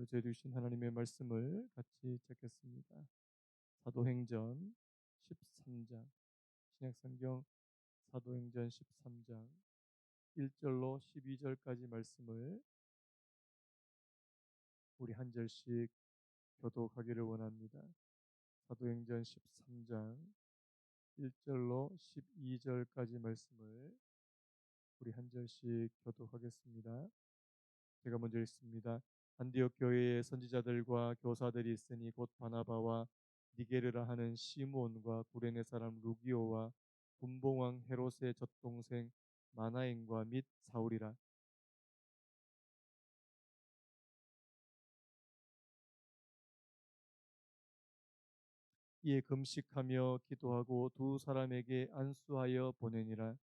저희에게 주신 하나님의 말씀을 같이 읽겠습니다. 사도행전 13장, 신약성경 사도행전 13장 1절로 12절까지 말씀을 우리 한 절씩 교독하기를 원합니다. 사도행전 13장 1절로 12절까지 말씀을 우리 한 절씩 교독하겠습니다. 제가 먼저 읽습니다. 안디옥 교회의 선지자들과 교사들이 있으니 곧 바나바와 니게르라 하는 시므온과 구레네 사람 루기오와 분봉왕 헤롯의 젖동생 마나엔과 및 사울이라. 이에 금식하며 기도하고 두 사람에게 안수하여 보내니라.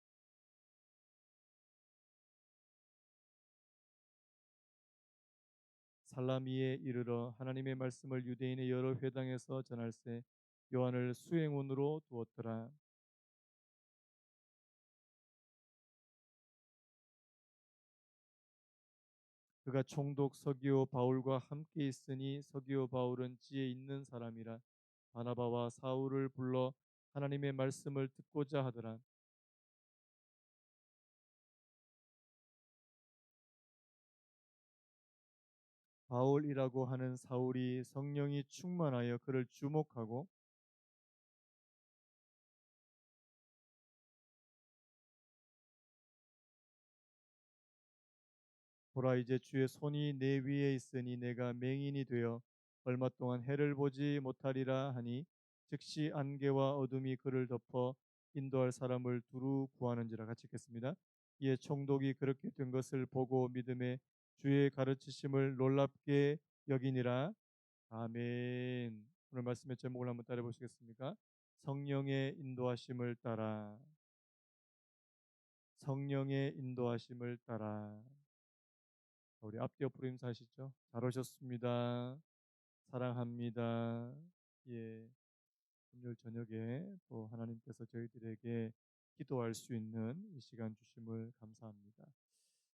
살라미에 이르러 하나님의 말씀을 유대인의 여러 회당에서 전할세 요한을 수행원으로 두었더라. 그가 총독 서기오 바울과 함께 있으니 서기오 바울은 지혜 있는 사람이라. 바나바와 사울을 불러 하나님의 말씀을 듣고자 하더라. 바울이라고 하는 사울이 성령이 충만하여 그를 주목하고 보라, 이제 주의 손이 내 위에 있으니 내가 맹인이 되어 얼마 동안 해를 보지 못하리라 하니 즉시 안개와 어둠이 그를 덮어 인도할 사람을 두루 구하는지라. 같이 읽겠습니다. 이에 총독이 그렇게 된 것을 보고 믿음에 주의 가르치심을 놀랍게 여기니라. 아멘. 오늘 말씀의 제목을 한번 따라 보시겠습니까? 성령의 인도하심을 따라. 성령의 인도하심을 따라. 우리 앞뒤 옆으로 인사하시죠. 잘 오셨습니다. 사랑합니다. 예, 금요일 저녁에 또 하나님께서 저희들에게 기도할 수 있는 이 시간 주심을 감사합니다.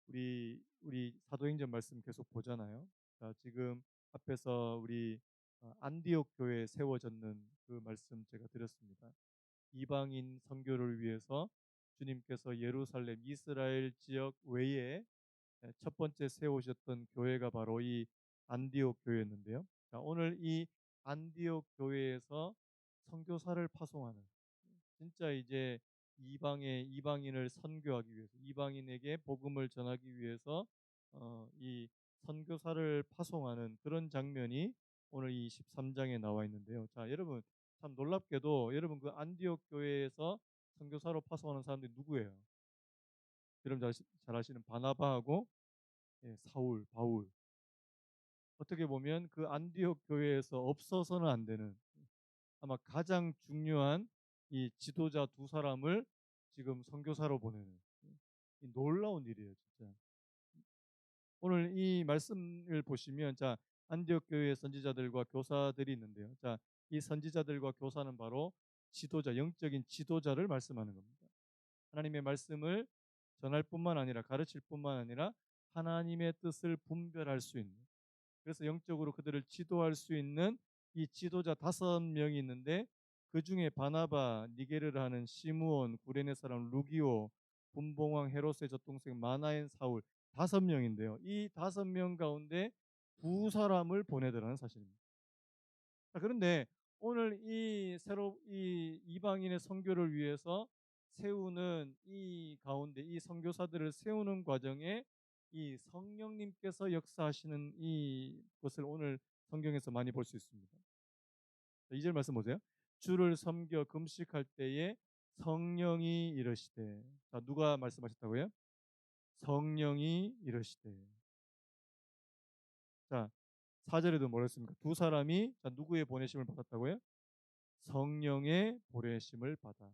우리 사도행전 말씀 계속 보잖아요. 자, 지금 앞에서 우리 안디옥 교회에 세워졌는 그 말씀 제가 드렸습니다. 이방인 선교를 위해서 주님께서 예루살렘 이스라엘 지역 외에 첫 번째 세우셨던 교회가 바로 이 안디옥 교회였는데요. 자, 오늘 이 안디옥 교회에서 선교사를 파송하는, 진짜 이제 이방인을 선교하기 위해서, 이방인에게 복음을 전하기 위해서 이 선교사를 파송하는 그런 장면이 오늘 이 13장에 나와 있는데요. 자, 여러분 참 놀랍게도 여러분 그 안디옥 교회에서 선교사로 파송하는 사람들이 누구예요? 여러분 잘 아시는 바나바하고 사울, 바울. 어떻게 보면 그 안디옥 교회에서 없어서는 안 되는, 아마 가장 중요한 이 지도자 두 사람을 지금 선교사로 보내는 이 놀라운 일이에요, 진짜. 오늘 이 말씀을 보시면, 자, 안디옥 교회의 선지자들과 교사들이 있는데요. 자, 이 선지자들과 교사는 바로 지도자, 영적인 지도자를 말씀하는 겁니다. 하나님의 말씀을 전할 뿐만 아니라, 가르칠 뿐만 아니라 하나님의 뜻을 분별할 수 있는, 그래서 영적으로 그들을 지도할 수 있는 이 지도자 5명이 있는데, 그 중에 바나바, 니게르를 하는 시므온, 구레네 사람 루기오, 분봉왕 헤롯의 젖동생 마나엔, 사울, 5명인데요. 이 5명 가운데 두 사람을 보내더라는 사실입니다. 그런데 오늘 이 이방인의 선교를 위해서 세우는 이 가운데, 이 선교사들을 세우는 과정에 이 성령님께서 역사하시는 이 것을 오늘 성경에서 많이 볼 수 있습니다. 2절 말씀 보세요. 주를 섬겨 금식할 때에 성령이 이르시되. 자, 누가 말씀하셨다고요? 성령이 이르시되. 자, 4절에도 뭐랬습니까? 두 사람이, 자, 누구의 보내심을 받았다고요? 성령의 보내심을 받아.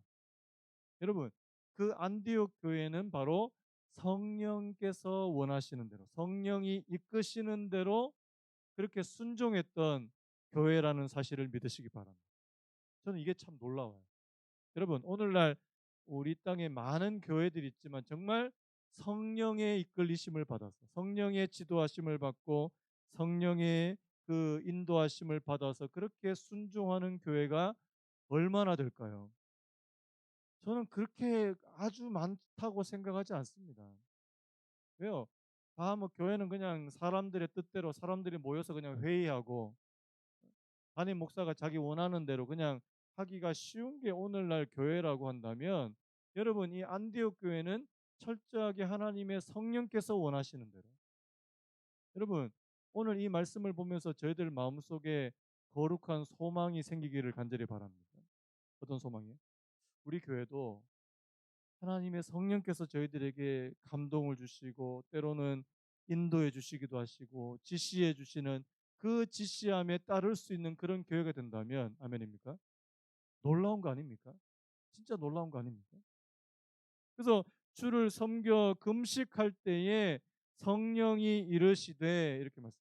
여러분, 그 안디옥 교회는 바로 성령께서 원하시는 대로, 성령이 이끄시는 대로 그렇게 순종했던 교회라는 사실을 믿으시기 바랍니다. 저는 이게 참 놀라워요. 여러분, 오늘날 우리 땅에 많은 교회들이 있지만 정말 성령의 이끌리심을 받아서, 성령의 지도하심을 받고 성령의 그 인도하심을 받아서 그렇게 순종하는 교회가 얼마나 될까요? 저는 그렇게 아주 많다고 생각하지 않습니다. 왜요? 다 뭐 교회는 그냥 사람들의 뜻대로 사람들이 모여서 그냥 회의하고 담임 목사가 자기 원하는 대로 그냥 하기가 쉬운 게 오늘날 교회라고 한다면, 여러분 이 안디옥 교회는 철저하게 하나님의 성령께서 원하시는 대로, 여러분 오늘 이 말씀을 보면서 저희들 마음속에 거룩한 소망이 생기기를 간절히 바랍니다. 어떤 소망이요? 우리 교회도 하나님의 성령께서 저희들에게 감동을 주시고 때로는 인도해 주시기도 하시고 지시해 주시는 그 지시함에 따를 수 있는 그런 교회가 된다면, 아멘입니까? 놀라운 거 아닙니까? 진짜 놀라운 거 아닙니까? 그래서 주를 섬겨 금식할 때에 성령이 이르시되 이렇게 말씀.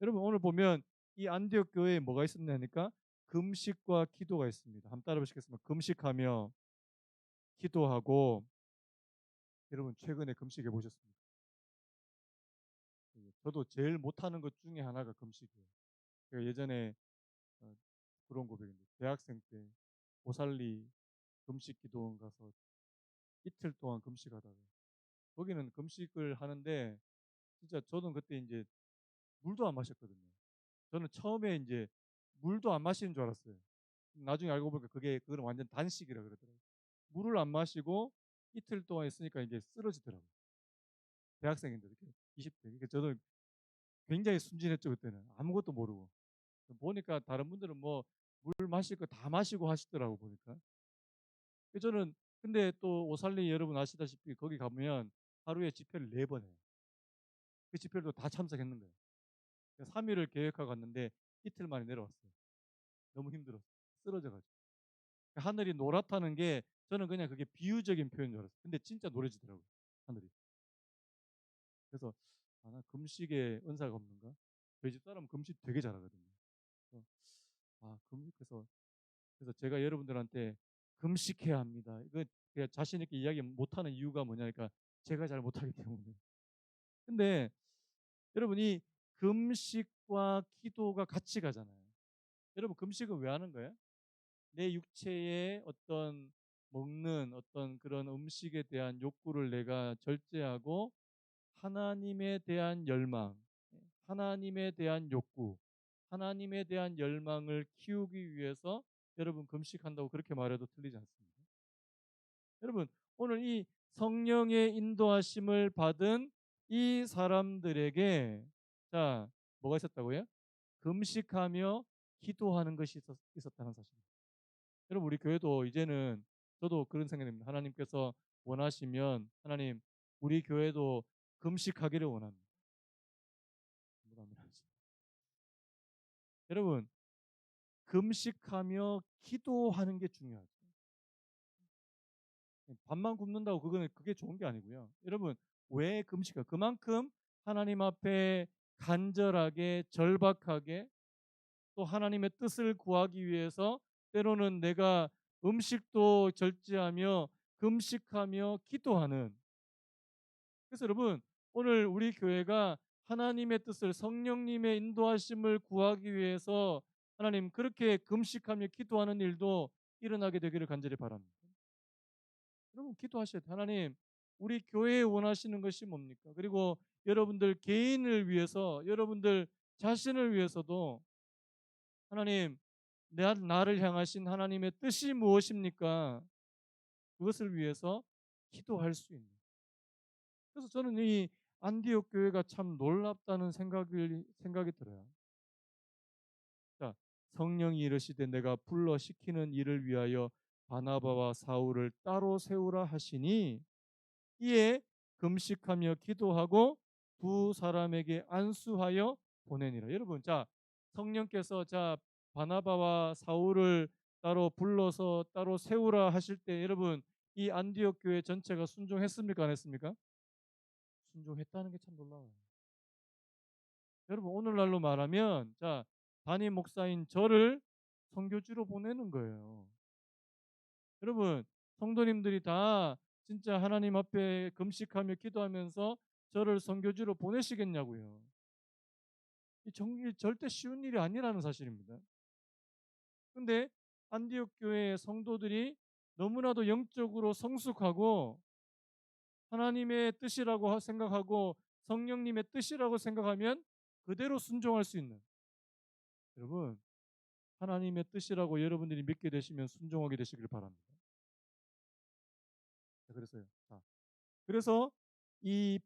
여러분 오늘 보면 이 안디옥 교회에 뭐가 있었냐니까 금식과 기도가 있습니다. 한번 따라 보시겠습니다. 금식하며 기도하고. 여러분 최근에 금식해 보셨습니까? 저도 제일 못하는 것 중에 하나가 금식이에요. 제가 예전에 어, 그런 고백인데 대학생 때 오살리 금식 기도원 가서 이틀 동안 금식하다가, 거기는 금식을 하는데 진짜 저는 그때 이제 물도 안 마셨거든요. 저는 처음에 이제 물도 안 마시는 줄 알았어요. 나중에 알고 보니까 그거는 완전 단식이라 그러더라고요. 물을 안 마시고 이틀 동안 있으니까 이게 쓰러지더라고요. 대학생인데 이렇게 20대. 그러니까 저는 굉장히 순진했죠 그때는. 아무것도 모르고. 보니까 다른 분들은 뭐 물 마실 거 다 마시고 하시더라고 보니까. 저는 근데 또 오살리 여러분 아시다시피 거기 가면 하루에 집회를 4번 해요. 그 집회도 다 참석했는 거예요. 3일을 계획하고 갔는데 이틀 만에 내려왔어요. 너무 힘들었어요. 쓰러져가지고. 하늘이 노랗다는 게 저는 그냥 그게 비유적인 표현인 줄 알았어요. 근데 진짜 노래지더라고요. 하늘이. 그래서 나 금식에 은사가 없는가? 저희 집 사람은 금식 되게 잘하거든요. 그래서 그래서 제가 여러분들한테 금식해야 합니다. 이거 제가 자신 있게 이야기 못하는 이유가 뭐냐니까 제가 잘 못하기 때문에. 근데 여러분 이 금식과 기도가 같이 가잖아요. 여러분 금식은 왜 하는 거예요? 내 육체의 어떤 먹는 어떤 그런 음식에 대한 욕구를 내가 절제하고 하나님에 대한 열망, 하나님에 대한 욕구, 하나님에 대한 열망을 키우기 위해서 여러분 금식한다고 그렇게 말해도 틀리지 않습니다. 여러분 오늘 이 성령의 인도하심을 받은 이 사람들에게 자 뭐가 있었다고요? 금식하며 기도하는 것이 있었다는 사실입니다. 여러분 우리 교회도 이제는 저도 그런 생각입니다. 하나님께서 원하시면 하나님 우리 교회도 금식하기를 원합니다. 여러분 금식하며 기도하는 게 중요하죠. 밥만 굶는다고 그게 좋은 게 아니고요. 여러분 왜 금식해요? 그만큼 하나님 앞에 간절하게 절박하게 또 하나님의 뜻을 구하기 위해서 때로는 내가 음식도 절제하며 금식하며 기도하는. 그래서 여러분 오늘 우리 교회가 하나님의 뜻을 성령님의 인도하심을 구하기 위해서 하나님 그렇게 금식하며 기도하는 일도 일어나게 되기를 간절히 바랍니다. 여러분 기도하셔야 돼요. 하나님 우리 교회에 원하시는 것이 뭡니까? 그리고 여러분들 개인을 위해서 여러분들 자신을 위해서도 하나님 나를 향하신 하나님의 뜻이 무엇입니까? 그것을 위해서 기도할 수 있는. 그래서 저는 이 안디옥 교회가 참 놀랍다는 생각이 들어요. 자, 성령이 이르시되 내가 불러 시키는 일을 위하여 바나바와 사울을 따로 세우라 하시니 이에 금식하며 기도하고 두 사람에게 안수하여 보내니라. 여러분, 자 성령께서 자 바나바와 사울을 따로 불러서 따로 세우라 하실 때 여러분 이 안디옥 교회 전체가 순종했습니까? 안 했습니까? 순종했다는 게 참 놀라워요. 여러분 오늘날로 말하면 자 담임 목사인 저를 선교지로 보내는 거예요. 여러분 성도님들이 다 진짜 하나님 앞에 금식하며 기도하면서 저를 선교지로 보내시겠냐고요. 절대 쉬운 일이 아니라는 사실입니다. 근데 안디옥 교회의 성도들이 너무나도 영적으로 성숙하고 하나님의 뜻이라고 생각하고 성령님의 뜻이라고 생각하면 그대로 순종할 수 있는, 여러분, 하나님의 뜻이라고 여러분들이 믿게 되시면 순종하게 되시길 바랍니다. 자, 그래서 이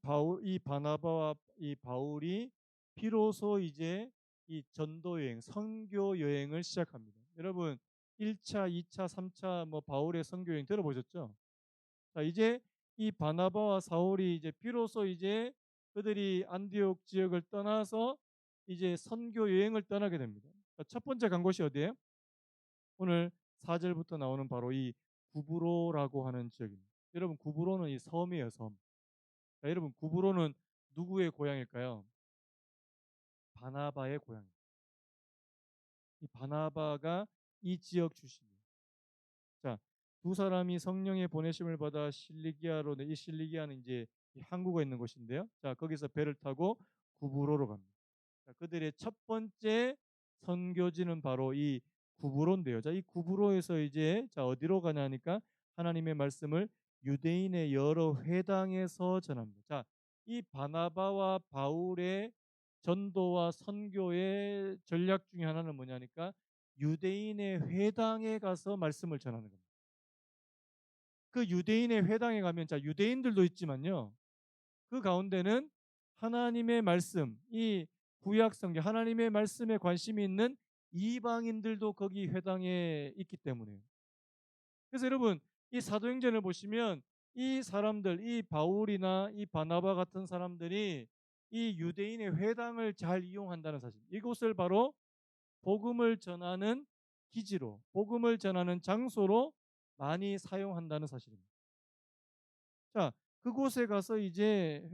바나바와 이 바울이 비로소 이제 이 전도 여행, 선교 여행을 시작합니다. 여러분, 1차, 2차, 3차 뭐 바울의 선교 여행 들어보셨죠? 자, 이제 이 바나바와 사울이 이제 비로소 이제 그들이 안디옥 지역을 떠나서 이제 선교 여행을 떠나게 됩니다. 자, 첫 번째 간 곳이 어디예요? 오늘 4절부터 나오는 바로 이 구브로라고 하는 지역입니다. 여러분, 구브로는 이 섬이에요, 섬. 자, 여러분, 구브로는 누구의 고향일까요? 바나바의 고향입니다. 이 바나바가 이 지역 출신이에요. 자, 두 사람이 성령의 보내심을 받아 실리기아로, 이 실리기아는 이제 항구가 있는 곳인데요. 자, 거기서 배를 타고 구브로로 갑니다. 자, 그들의 첫 번째 선교지는 바로 이 구브로인데요. 자, 이 구브로에서 이제 자 어디로 가냐니까 하나님의 말씀을 유대인의 여러 회당에서 전합니다. 자, 이 바나바와 바울의 전도와 선교의 전략 중에 하나는 뭐냐니까 유대인의 회당에 가서 말씀을 전하는 겁니다. 그 유대인의 회당에 가면 자 유대인들도 있지만요. 그 가운데는 하나님의 말씀, 이 구약 성경 하나님의 말씀에 관심이 있는 이방인들도 거기 회당에 있기 때문에. 그래서 여러분, 이 사도행전을 보시면 이 사람들, 이 바울이나 이 바나바 같은 사람들이 이 유대인의 회당을 잘 이용한다는 사실. 이곳을 바로 복음을 전하는 기지로, 복음을 전하는 장소로 많이 사용한다는 사실입니다. 자, 그곳에 가서 이제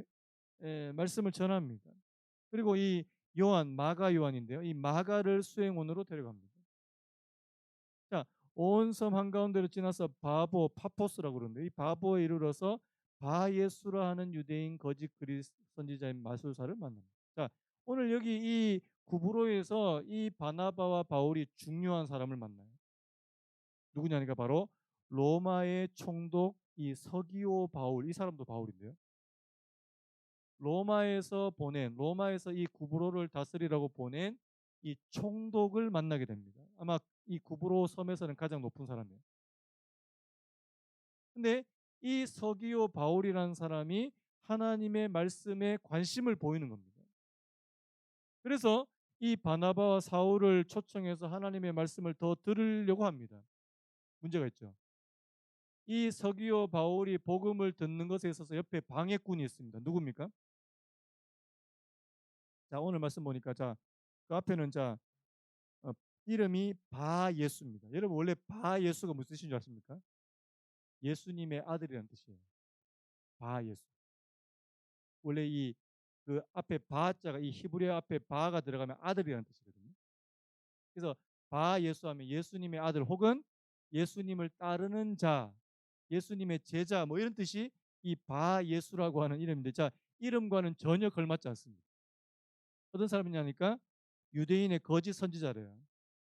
말씀을 전합니다. 그리고 이 요한, 마가 요한인데요. 이 마가를 수행원으로 데려갑니다. 자, 온 섬 한가운데로 지나서 바보, 파포스라고 그러는데 이 바보에 이르러서 바예수라 하는 유대인 거짓 그리스 선지자인 마술사를 만납니다. 자, 오늘 여기 이 구브로에서 이 바나바와 바울이 중요한 사람을 만나요. 누구냐니까 바로 로마의 총독 이 서기오 바울, 이 사람도 바울인데요. 로마에서 이 구브로를 다스리라고 보낸 이 총독을 만나게 됩니다. 아마 이 구브로 섬에서는 가장 높은 사람이에요. 근데 이 서기오 바울이라는 사람이 하나님의 말씀에 관심을 보이는 겁니다. 그래서 이 바나바와 사울을 초청해서 하나님의 말씀을 더 들으려고 합니다. 문제가 있죠. 이 서기오 바울이 복음을 듣는 것에 있어서 옆에 방해꾼이 있습니다. 누굽니까? 자, 오늘 말씀 보니까 자, 그 앞에는 자 어, 이름이 바예수입니다. 여러분, 원래 바예수가 무슨 뜻인 줄 아십니까? 예수님의 아들이라는 뜻이에요. 바예수. 원래 이 그 앞에 바자가 이 히브리어 앞에 바가 들어가면 아들이라는 뜻이거든요. 그래서 바예수 하면 예수님의 아들 혹은 예수님을 따르는 자, 예수님의 제자 뭐 이런 뜻이 이 바예수라고 하는 이름인데 자, 이름과는 전혀 걸맞지 않습니다. 어떤 사람이냐니까 유대인의 거짓 선지자래요.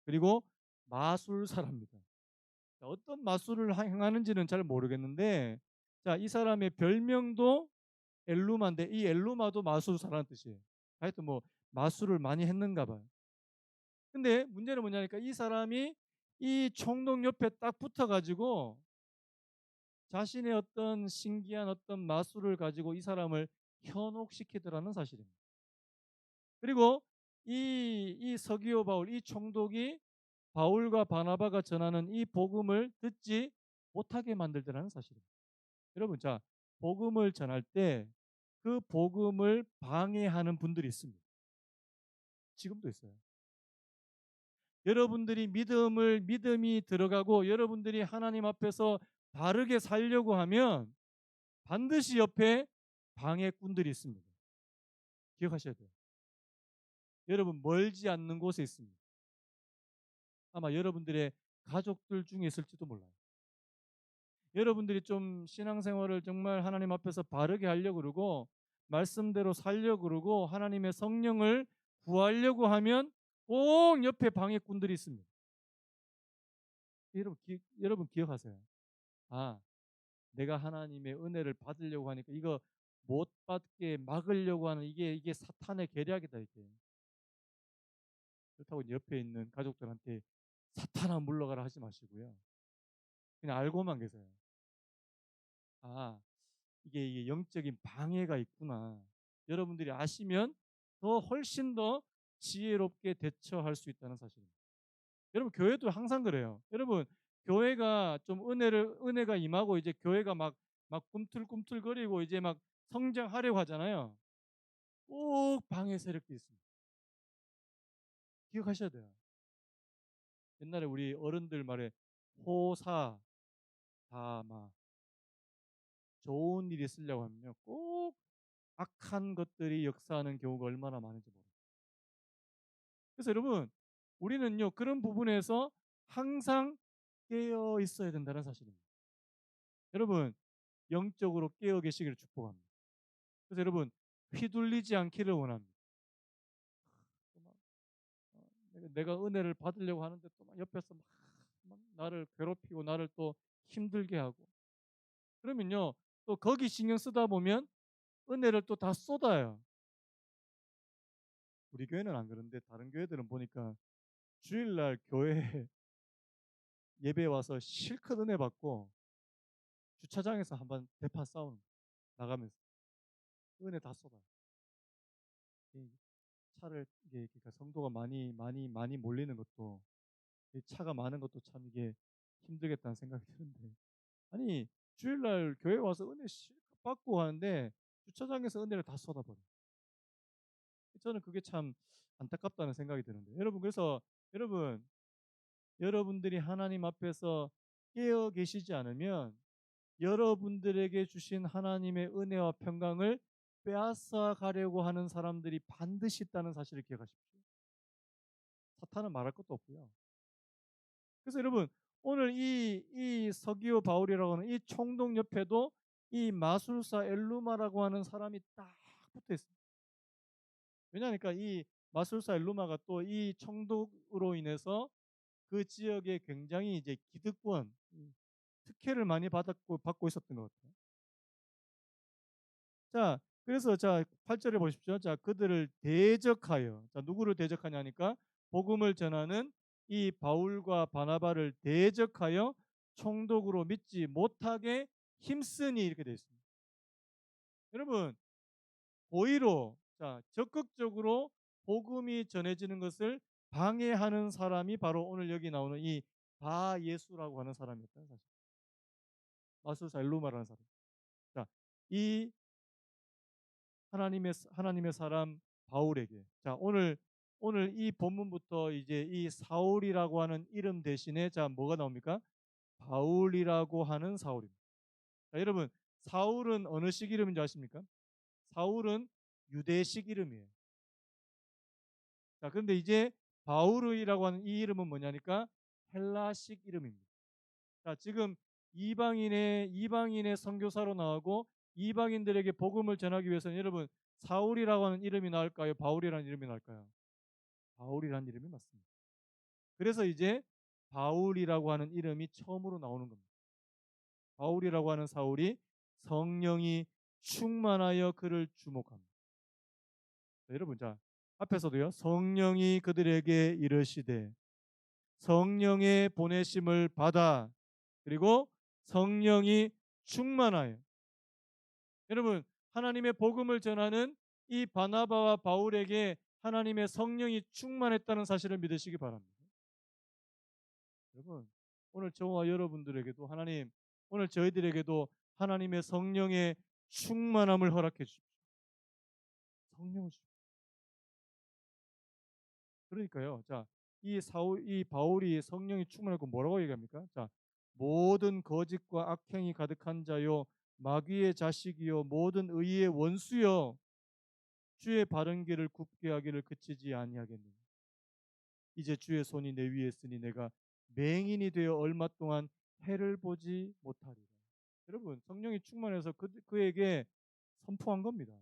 그리고 마술사랍니다. 어떤 마술을 행하는지는 잘 모르겠는데 자, 이 사람의 별명도 엘루마인데 이 엘루마도 마술사라는 뜻이에요. 하여튼 뭐 마술을 많이 했는가 봐요. 근데 문제는 뭐냐니까 이 사람이 이 총독 옆에 딱 붙어가지고 자신의 어떤 신기한 어떤 마술을 가지고 이 사람을 현혹시키더라는 사실입니다. 그리고 이 서기오 바울, 이 총독이 바울과 바나바가 전하는 이 복음을 듣지 못하게 만들더라는 사실입니다. 여러분, 자, 복음을 전할 때 그 복음을 방해하는 분들이 있습니다. 지금도 있어요. 여러분들이 믿음이 들어가고 여러분들이 하나님 앞에서 바르게 살려고 하면 반드시 옆에 방해꾼들이 있습니다. 기억하셔야 돼요. 여러분, 멀지 않는 곳에 있습니다. 아마 여러분들의 가족들 중에 있을지도 몰라요. 여러분들이 좀 신앙생활을 정말 하나님 앞에서 바르게 하려고 그러고 말씀대로 살려고 그러고 하나님의 성령을 구하려고 하면 꼭 옆에 방해꾼들이 있습니다. 여러분 기억하세요. 아, 내가 하나님의 은혜를 받으려고 하니까 이거 못 받게 막으려고 하는 이게 사탄의 계략이다 이게. 그렇다고 옆에 있는 가족들한테 사탄아 물러가라 하지 마시고요. 그냥 알고만 계세요. 아, 이게 영적인 방해가 있구나. 여러분들이 아시면 더 훨씬 더 지혜롭게 대처할 수 있다는 사실입니다. 여러분 교회도 항상 그래요. 여러분 교회가 좀 은혜가 임하고 이제 교회가 막 꿈틀꿈틀거리고 이제 막 성장하려고 하잖아요. 꼭 방해 세력도 있습니다. 기억하셔야 돼요. 옛날에 우리 어른들 말에 호사 다마 좋은 일이 있으려고 하면요. 꼭 악한 것들이 역사하는 경우가 얼마나 많은지 모릅니다. 그래서 여러분 우리는요 그런 부분에서 항상 깨어 있어야 된다는 사실입니다. 여러분 영적으로 깨어 계시기를 축복합니다. 그래서 여러분 휘둘리지 않기를 원합니다. 내가 은혜를 받으려고 하는데 또 막 옆에서 막 나를 괴롭히고 나를 또 힘들게 하고 그러면요 또 거기 신경 쓰다 보면 은혜를 또 다 쏟아요. 우리 교회는 안 그런데 다른 교회들은 보니까 주일날 교회 예배 와서 실컷 은혜 받고 주차장에서 한번 대파 싸우는 거예요. 나가면서 은혜 다 쏟아요. 이 차를 이게 그러니까 성도가 많이 몰리는 것도 이 차가 많은 것도 참 이게 힘들겠다는 생각이 드는데 아니 주일날 교회 와서 은혜 실컷 받고 하는데 주차장에서 은혜를 다 쏟아버려요. 저는 그게 참 안타깝다는 생각이 드는데 여러분 그래서 여러분 여러분들이 하나님 앞에서 깨어 계시지 않으면 여러분들에게 주신 하나님의 은혜와 평강을 빼앗아 가려고 하는 사람들이 반드시 있다는 사실을 기억하십시오. 사탄은 말할 것도 없고요. 그래서 여러분 오늘 이 서기오 바울이라고 하는 이 총독 옆에도 이 마술사 엘루마라고 하는 사람이 딱 붙어 있습니다. 왜냐하니까 이 마술사 엘루마가 또 이 총독으로 인해서 그 지역에 굉장히 이제 기득권, 특혜를 많이 받고 있었던 것 같아요. 자, 그래서 자, 8절에 보십시오. 자, 그들을 대적하여. 자, 누구를 대적하냐니까 복음을 전하는 이 바울과 바나바를 대적하여 총독으로 믿지 못하게 힘쓰니 이렇게 되어 있습니다. 여러분, 고의로 자, 적극적으로 복음이 전해지는 것을 방해하는 사람이 바로 오늘 여기 나오는 이 바예수라고 하는 사람이었다는 사실. 마술사 엘루마라는 사람. 자, 이 하나님의 사람 바울에게 자 오늘 이 본문부터 이제 이 사울이라고 하는 이름 대신에 자 뭐가 나옵니까? 바울이라고 하는 사울입니다. 자, 여러분 사울은 어느식 이름인지 아십니까? 사울은 유대식 이름이에요. 자 그런데 이제 바울이라고 하는 이 이름은 뭐냐니까 헬라식 이름입니다. 자 지금 이방인의 선교사로 나오고 이방인들에게 복음을 전하기 위해서는 여러분 사울이라고 하는 이름이 나을까요? 바울이라는 이름이 나을까요? 바울이라는 이름이 맞습니다. 그래서 이제 바울이라고 하는 이름이 처음으로 나오는 겁니다. 바울이라고 하는 사울이 성령이 충만하여 그를 주목합니다. 자, 여러분 자 앞에서도요. 성령이 그들에게 이르시되 성령의 보내심을 받아 그리고 성령이 충만하여 여러분 하나님의 복음을 전하는 이 바나바와 바울에게 하나님의 성령이 충만했다는 사실을 믿으시기 바랍니다. 여러분 오늘 저와 여러분들에게도 하나님 오늘 저희들에게도 하나님의 성령의 충만함을 허락해 주십시오. 성령을 주십시오. 그러니까요. 자, 이 바울이 성령이 충만하고 뭐라고 얘기합니까? 자, 모든 거짓과 악행이 가득한 자요 마귀의 자식이요 모든 의의 원수요 주의 바른 길을 굽게 하기를 그치지 아니하겠느냐. 이제 주의 손이 내 위에 있으니 내가 맹인이 되어 얼마 동안 해를 보지 못하리라. 여러분 성령이 충만해서 그에게 선포한 겁니다.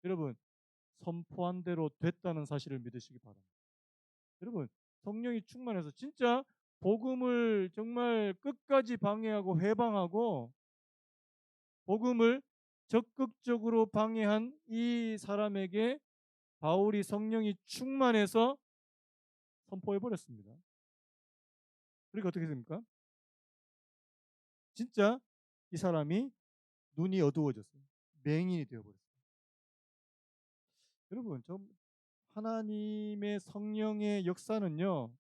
여러분 선포한 대로 됐다는 사실을 믿으시기 바랍니다. 여러분, 성령이 충만해서 진짜 복음을 정말 끝까지 방해하고 회방하고 복음을 적극적으로 방해한 이 사람에게 바울이 성령이 충만해서 선포해 버렸습니다. 그러니까 어떻게 됩니까? 진짜 이 사람이 눈이 어두워졌어요. 맹인이 되어버렸어요. 여러분, 하나님의 성령의 역사는요,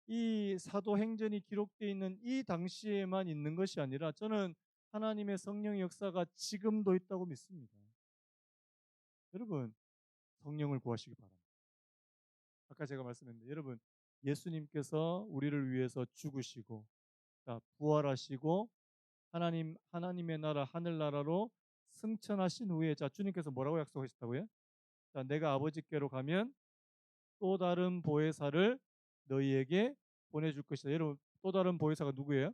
이 사도행전이 기록되어 있는 이 당시에만 있는 것이 아니라 저는 하나님의 성령의 역사가 지금도 있다고 믿습니다. 여러분, 성령을 구하시기 바랍니다. 아까 제가 말씀했는데 여러분, 예수님께서 우리를 위해서 죽으시고 부활하시고 하나님의 나라 하늘나라로 승천하신 후에 주님께서 뭐라고 약속하셨다고요? 내가 아버지께로 가면 또 다른 보혜사를 너희에게 보내줄 것이다. 여러분, 또 다른 보혜사가 누구예요?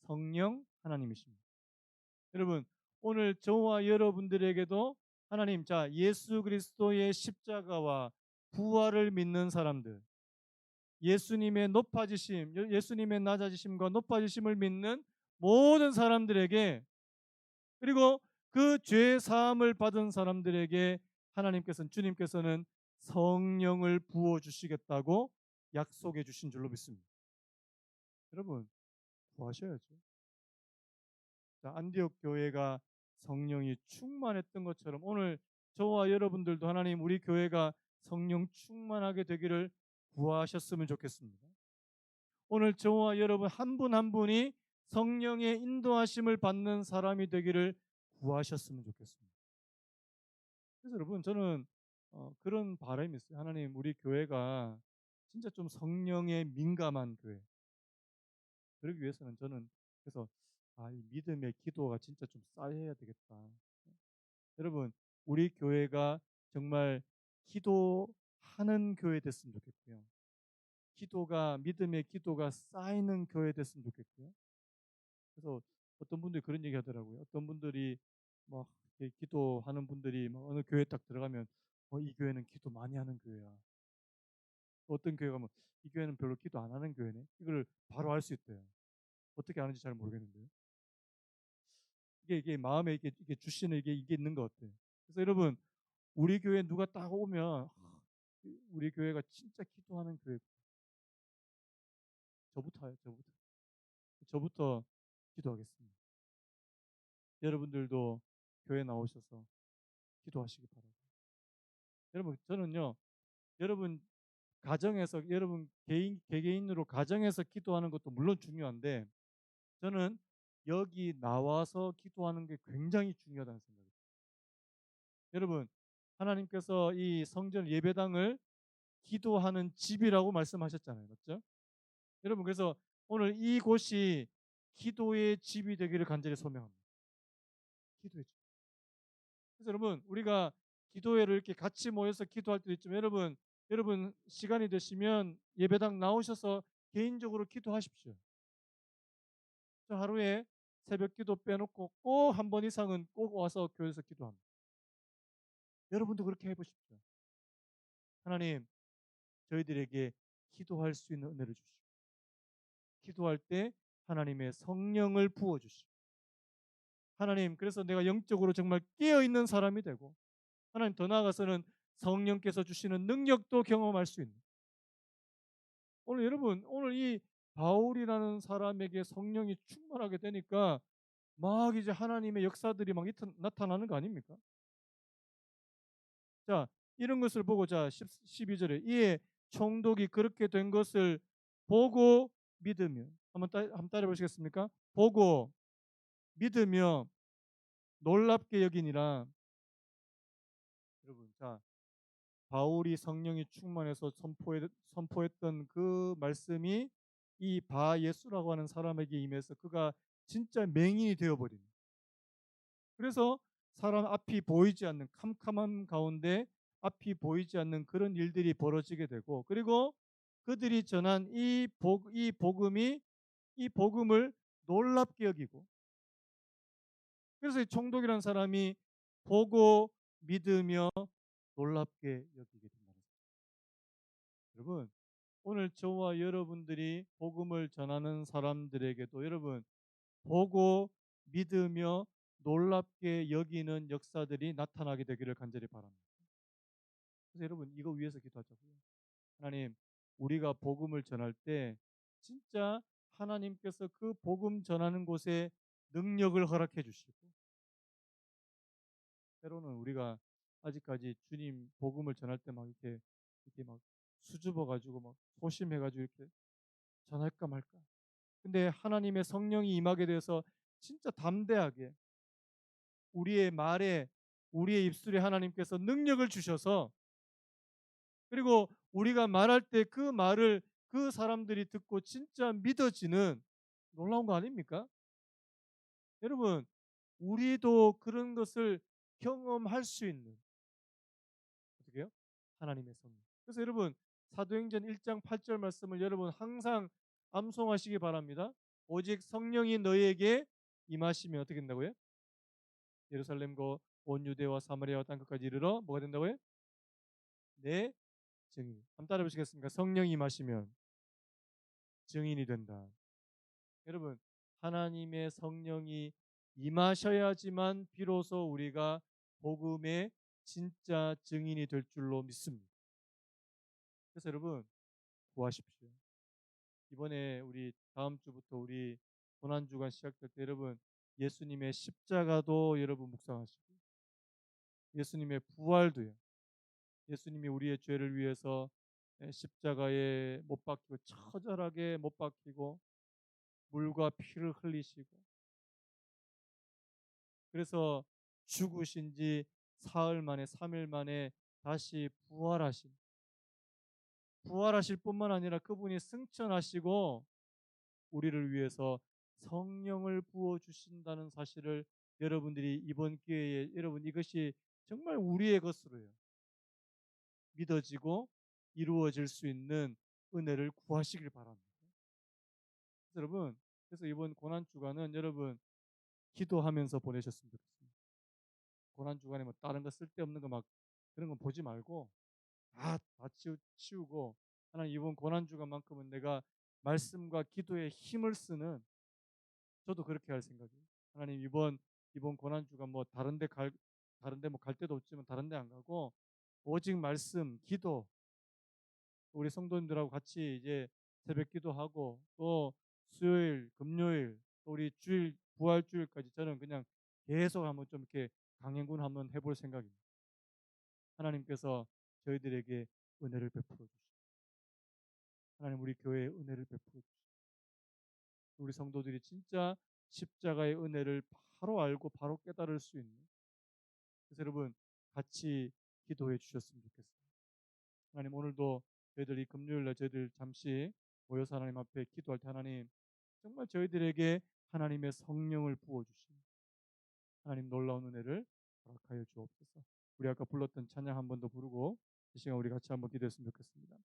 성령 하나님이십니다. 여러분, 오늘 저와 여러분들에게도 하나님, 예수 그리스도의 십자가와 부활을 믿는 사람들, 예수님의 높아지심, 예수님의 낮아지심과 높아지심을 믿는 모든 사람들에게, 그리고 그 죄 사함을 받은 사람들에게 주님께서는 성령을 부어 주시겠다고 약속해 주신 줄로 믿습니다. 여러분, 구하셔야죠. 안디옥 교회가 성령이 충만했던 것처럼 오늘 저와 여러분들도 하나님, 우리 교회가 성령 충만하게 되기를 구하셨으면 좋겠습니다. 오늘 저와 여러분 한 분 한 분이 성령의 인도하심을 받는 사람이 되기를 구하셨으면 좋겠습니다. 그래서 여러분, 저는 그런 바람이 있어요. 하나님, 우리 교회가 진짜 좀 성령에 민감한 교회, 그러기 위해서는 저는 그래서 이 믿음의 기도가 진짜 좀 쌓여야 되겠다. 여러분, 우리 교회가 정말 기도하는 교회 됐으면 좋겠고요. 믿음의 기도가 쌓이는 교회 됐으면 좋겠고요. 그래서 어떤 분들이 그런 얘기 하더라고요. 어떤 분들이 막 이렇게 기도하는 분들이 막 어느 교회 딱 들어가면 이 교회는 기도 많이 하는 교회야. 어떤 교회 가면 이 교회는 별로 기도 안 하는 교회네. 이걸 바로 알 수 있대요. 어떻게 아는지 잘 모르겠는데요. 이게 마음에 이게 주시는 이게 있는 것 같아요. 그래서 여러분, 우리 교회 누가 딱 오면 우리 교회가 진짜 기도하는 교회. 저부터 기도하겠습니다. 여러분들도 교회 나오셔서 기도하시기 바랍니다. 여러분, 저는요, 여러분 가정에서 여러분 개개인으로 가정에서 기도하는 것도 물론 중요한데 저는 여기 나와서 기도하는 게 굉장히 중요하다는 생각이에요. 여러분, 하나님께서 이 성전 예배당을 기도하는 집이라고 말씀하셨잖아요. 맞죠? 여러분, 그래서 오늘 이곳이 기도의 집이 되기를 간절히 소명합니다. 기도의 집. 그래서 여러분, 우리가 기도회를 이렇게 같이 모여서 기도할 때도 있지만 여러분 시간이 되시면 예배당 나오셔서 개인적으로 기도하십시오. 저 하루에 새벽 기도 빼놓고 꼭 한 번 이상은 꼭 와서 교회에서 기도합니다. 여러분도 그렇게 해보십시오. 하나님, 저희들에게 기도할 수 있는 은혜를 주시고 기도할 때 하나님의 성령을 부어주시고 하나님, 그래서 내가 영적으로 정말 깨어있는 사람이 되고 하나님, 더 나아가서는 성령께서 주시는 능력도 경험할 수 있는, 오늘 여러분, 오늘 이 바울이라는 사람에게 성령이 충만하게 되니까 막 이제 하나님의 역사들이 막 나타나는 거 아닙니까? 이런 것을 보고 12절에 이에 총독이 그렇게 된 것을 보고 믿으며, 한번 따라 보시겠습니까? 보고 믿으며 놀랍게 여기니라. 여러분, 바울이 성령이 충만해서 선포했던 그 말씀이 이 바 예수라고 하는 사람에게 임해서 그가 진짜 맹인이 되어버립니다. 그래서 사람 앞이 보이지 않는 캄캄한 가운데 앞이 보이지 않는 그런 일들이 벌어지게 되고, 그리고 그들이 전한 이 복음을 놀랍게 여기고, 그래서 이 총독이라는 사람이 보고 믿으며 놀랍게 여기게 된다는 사실. 여러분, 오늘 저와 여러분들이 복음을 전하는 사람들에게도 여러분 보고 믿으며 놀랍게 여기는 역사들이 나타나게 되기를 간절히 바랍니다. 그래서 여러분 이거 위해서 기도하자고요. 하나님, 우리가 복음을 전할 때 진짜 하나님께서 그 복음 전하는 곳에 능력을 허락해 주시고, 때로는 우리가 아직까지 주님 복음을 전할 때 막 이렇게 막 수줍어 가지고 막 소심해 가지고 이렇게 전할까 말까. 근데 하나님의 성령이 임하게 돼서 진짜 담대하게 우리의 말에, 우리의 입술에 하나님께서 능력을 주셔서, 그리고 우리가 말할 때 그 말을 그 사람들이 듣고 진짜 믿어지는 놀라운 거 아닙니까? 여러분, 우리도 그런 것을 경험할 수 있는, 어떻게요? 하나님의 성령. 그래서 여러분 사도행전 1장 8절 말씀을 여러분 항상 암송하시기 바랍니다. 오직 성령이 너희에게 임하시면 어떻게 된다고요? 예루살렘과 온 유대와 사마리아와 땅 끝까지 이르러 뭐가 된다고요? 내 증인. 한번 따라 보시겠습니까? 성령이 임하시면 증인이 된다. 여러분, 하나님의 성령이 임하셔야지만 비로소 우리가 복음의 진짜 증인이 될 줄로 믿습니다. 그래서 여러분 구하십시오. 이번에 우리 다음 주부터 우리 고난주간 시작될 때 여러분 예수님의 십자가도 여러분 묵상하시고, 예수님의 부활도요. 예수님이 우리의 죄를 위해서 십자가에 못 박히고 처절하게 못 박히고 물과 피를 흘리시고, 그래서 죽으신 지 사흘 만에 3일 만에 다시 부활하실 뿐만 아니라 그분이 승천하시고 우리를 위해서 성령을 부어 주신다는 사실을 여러분들이 이번 기회에 여러분 이것이 정말 우리의 것으로요 믿어지고 이루어질 수 있는 은혜를 구하시길 바랍니다. 그래서 여러분, 그래서 이번 고난 주간은 여러분 기도하면서 보내셨으면 좋겠습니다. 고난 주간에 뭐 다른 거 쓸데없는 거 막 그런 거 보지 말고 다 치우고, 하나님 이번 고난 주간만큼은 내가 말씀과 기도에 힘을 쓰는, 저도 그렇게 할 생각이에요. 하나님 이번 고난 주간 뭐 다른 데 뭐 갈 데도 없지만 다른 데 안 가고 오직 말씀, 기도, 우리 성도님들하고 같이 이제 새벽 기도하고 또 수요일, 금요일, 또 우리 주일 부활 주일까지 저는 그냥 계속 한번 좀 이렇게 강행군 한번 해볼 생각입니다. 하나님께서 저희들에게 은혜를 베풀어 주시고, 하나님 우리 교회에 은혜를 베풀어 주시고, 우리 성도들이 진짜 십자가의 은혜를 바로 알고 바로 깨달을 수 있는, 그래서 여러분 같이 기도해 주셨으면 좋겠습니다. 하나님 오늘도 저희들 이 금요일날 저희들 잠시 모여서 하나님 앞에 기도할 때 하나님 정말 저희들에게 하나님의 성령을 부어주시고 하나님 놀라운 은혜를 허락하여 주옵소서. 우리 아까 불렀던 찬양 한 번 더 부르고 이 시간 우리 같이 한번 기도했으면 좋겠습니다.